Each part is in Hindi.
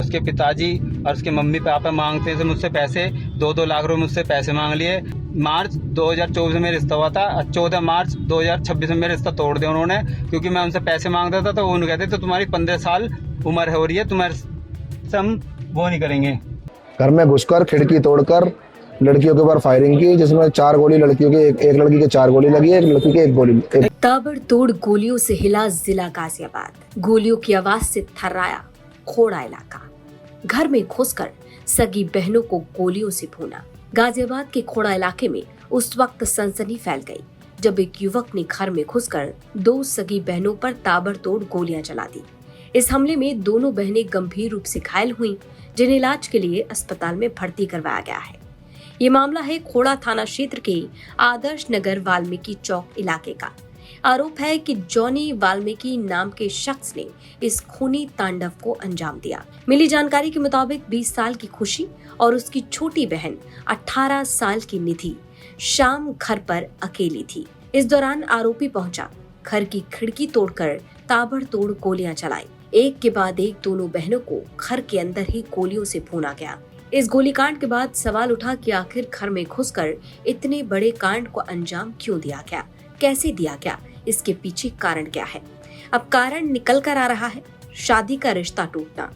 उसके पिताजी और उसके मम्मी पापा मांगते थे मुझसे पैसे, 2-2 लाख रुपए मुझसे पैसे मांग लिए। मार्च 2024 में रिश्ता हुआ था, 14 मार्च 2026 में मेरा रिश्ता तोड़ दिया उन्होंने, क्योंकि मैं उनसे पैसे मांगता था तो वो कहते तो तुम्हारी 15 साल उम्र हो रही है, तुम्हारे हम वो नहीं करेंगे। घर में घुसकर खिड़की तोड़कर लड़कियों के ऊपर फायरिंग की, जिसमें 4 गोली लड़कियों के, एक लड़की के 4 गोली लगी है, एक लड़की के 1 गोली। ताबड़तोड़ गोलियों से हिला जिला गाजियाबाद। गोलियों की आवाज से थर्राया खोड़ा इलाका। घर में घुसकर सगी बहनों को गोलियों से भूना। गाजियाबाद के खोड़ा इलाके में उस वक्त सनसनी फैल गई जब एक युवक ने घर में घुसकर 2 सगी बहनों पर ताबड़तोड़ गोलियां चला दी। इस हमले में दोनों बहनें गंभीर रूप से घायल हुईं, जिन्हें इलाज के लिए अस्पताल में भर्ती करवाया गया है। ये मामला है खोड़ा थाना क्षेत्र के आदर्श नगर वाल्मीकि चौक इलाके का। आरोप है कि जॉनी वाल्मीकि नाम के शख्स ने इस खूनी तांडव को अंजाम दिया। मिली जानकारी के मुताबिक 20 साल की खुशी और उसकी छोटी बहन 18 साल की निधि शाम घर पर अकेली थी। इस दौरान आरोपी पहुंचा, घर की खिड़की तोड़कर ताबड़तोड़ गोलियां चलाई। एक के बाद एक दोनों बहनों को घर के अंदर ही गोलियों से भूना गया। इस गोलीकांड के बाद सवाल उठा कि आखिर घर में घुसकर इतने बड़े कांड को अंजाम क्यों दिया गया, कैसे दिया गया, इसके पीछे कारण क्या है। अब कारण निकल कर आ रहा है, शादी का रिश्ता टूटना।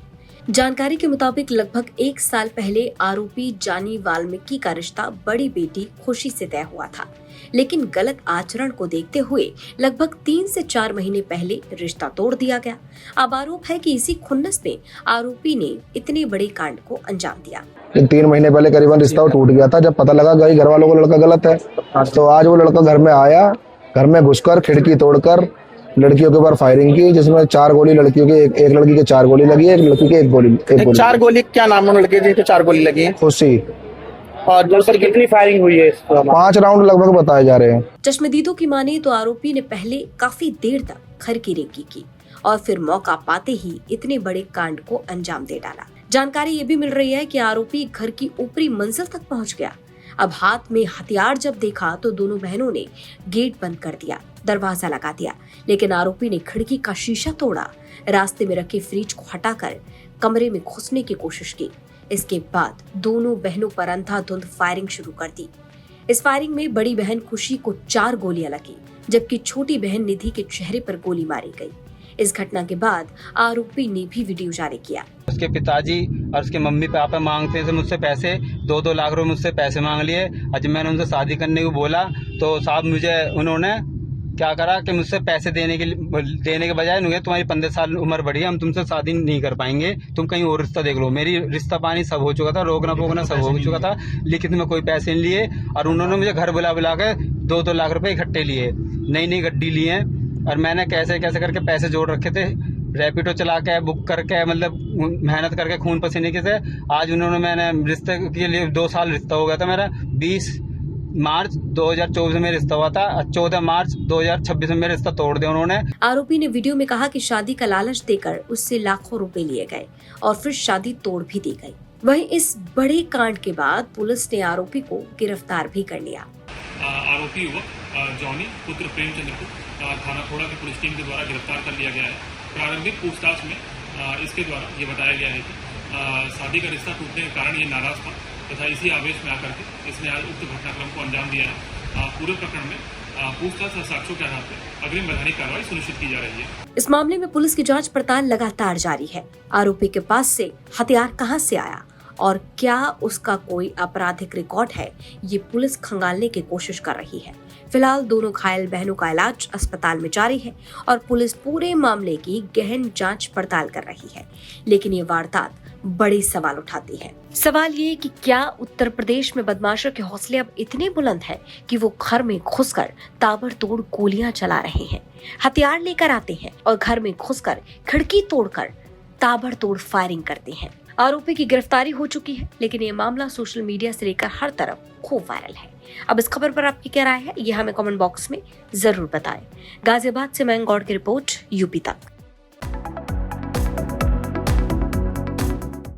जानकारी के मुताबिक लगभग 1 साल पहले आरोपी जॉनी वाल्मीकि का रिश्ता बड़ी बेटी खुशी से तय हुआ था, लेकिन गलत आचरण को देखते हुए लगभग 3 से 4 महीने पहले रिश्ता तोड़ दिया गया। अब आरोप है कि इसी खुन्नस में आरोपी ने इतने बड़े कांड को अंजाम दिया। 3 महीने पहले करीबन रिश्ता टूट गया था। जब पता लगा कि घर वालों को लड़का गलत है, तो आज वो लड़का घर में आया, घर में घुसकर खिड़की तोड़कर लड़कियों के ऊपर फायरिंग की, जिसमें 4 गोली लड़कियों के, एक लड़की के 4 गोली लगी है, एक लड़की के 1 गोली। 4 गोली क्या नाम है लड़के जिनके 4 गोली लगी है? खुशी। और जो सर कितनी फायरिंग हुई है? 5 राउंड लगभग बताए जा रहे हैं। चश्मदीदों की माने तो आरोपी ने पहले काफी देर तक घर की रेकी की और फिर मौका पाते ही इतने बड़े कांड को अंजाम दे डाला। जानकारी ये भी मिल रही है कि आरोपी घर की ऊपरी मंजिल तक पहुंच गया। अब हाथ में हथियार जब देखा तो दोनों बहनों ने गेट बंद कर दिया, दरवाजा लगा दिया, लेकिन आरोपी ने खिड़की का शीशा तोड़ा, रास्ते में रखे फ्रिज को हटाकर कमरे में घुसने की कोशिश की। इसके बाद दोनों बहनों पर अंधाधुंध फायरिंग शुरू कर दी। इस फायरिंग में बड़ी बहन खुशी को 4 गोलियां लगी, जबकि छोटी बहन निधि के चेहरे पर गोली मारी गई। इस घटना के बाद आरोपी ने भी वीडियो जारी किया। उसके पिताजी और उसके मम्मी पापा मांगते थे मुझसे पैसे, 2-2 लाख रुपए मुझसे पैसे मांग लिए। आज मैंने उनसे शादी करने को बोला तो साहब मुझे उन्होंने क्या करा कि मुझसे पैसे देने के बजाय उन्होंने तुम्हारी 15 साल उम्र बढ़ी है, हम तुमसे शादी नहीं कर पाएंगे, तुम कहीं और रिश्ता देख लो। मेरी रिश्ता पानी सब हो चुका था, रोकना पोकना सब हो चुका था, लेकिन मैं कोई पैसे नहीं लिए। और उन्होंने मुझे घर बुला के 2-2 लाख रुपए इकट्ठे लिए, नई गड्डी लिए। और मैंने कैसे करके पैसे जोड़ रखे थे, रैपिडो चला के बुक करके, मतलब मेहनत करके खून पसीने के से। आज उन्होंने, मैंने रिश्ते के लिए 2 साल रिश्ता हो गया था मेरा। 20 मार्च 2024 में रिश्ता हुआ था, 14 मार्च 2026 में मेरा रिश्ता तोड़ दिया उन्होंने। आरोपी ने वीडियो में कहा कि शादी का लालच देकर उससे लाखों रुपए लिए गए और फिर शादी तोड़ भी दी गई। वहीं इस बड़े कांड के बाद पुलिस ने आरोपी को गिरफ्तार भी कर लिया। आरोपी युवक जॉनी पुत्र प्रेमचंद्र को थाना खोड़ा की पुलिस टीम के द्वारा गिरफ्तार कर लिया गया है। प्रारंभिक पूछताछ में इसके द्वारा ये बताया गया है कि शादी का रिश्ता टूटने के कारण ये नाराज था तथा इसी आवेश में आकर के इसने आज उक्त घटनाक्रम को अंजाम दिया है। पूरे प्रकरण में पूछताछ और साक्ष्यों के आधार पर अग्रिम वैधानिक कार्रवाई सुनिश्चित की जा रही है। इस मामले में पुलिस की जांच पड़ताल लगातार जारी है। आरोपी के पास से हथियार कहां से आया और क्या उसका कोई आपराधिक रिकॉर्ड है, ये पुलिस खंगालने की कोशिश कर रही है। फिलहाल दोनों घायल बहनों का इलाज अस्पताल में जारी है और पुलिस पूरे मामले की गहन जांच पड़ताल कर रही है। लेकिन ये वारदात बड़े सवाल उठाती है। सवाल ये कि क्या उत्तर प्रदेश में बदमाशों के हौसले अब इतने बुलंद हैं कि वो घर में घुसकर ताबड़तोड़ गोलियां चला रहे हैं, हथियार लेकर आते हैं और घर में घुसकर खिड़की तोड़कर ताबड़तोड़ फायरिंग करते हैं। आरोपी की गिरफ्तारी हो चुकी है, लेकिन ये मामला सोशल मीडिया से लेकर हर तरफ खूब वायरल है। अब इस खबर पर आपकी क्या राय है, ये हमें कमेंट बॉक्स में जरूर बताएं। गाजियाबाद से मैं गौड़ की रिपोर्ट, यूपी तक।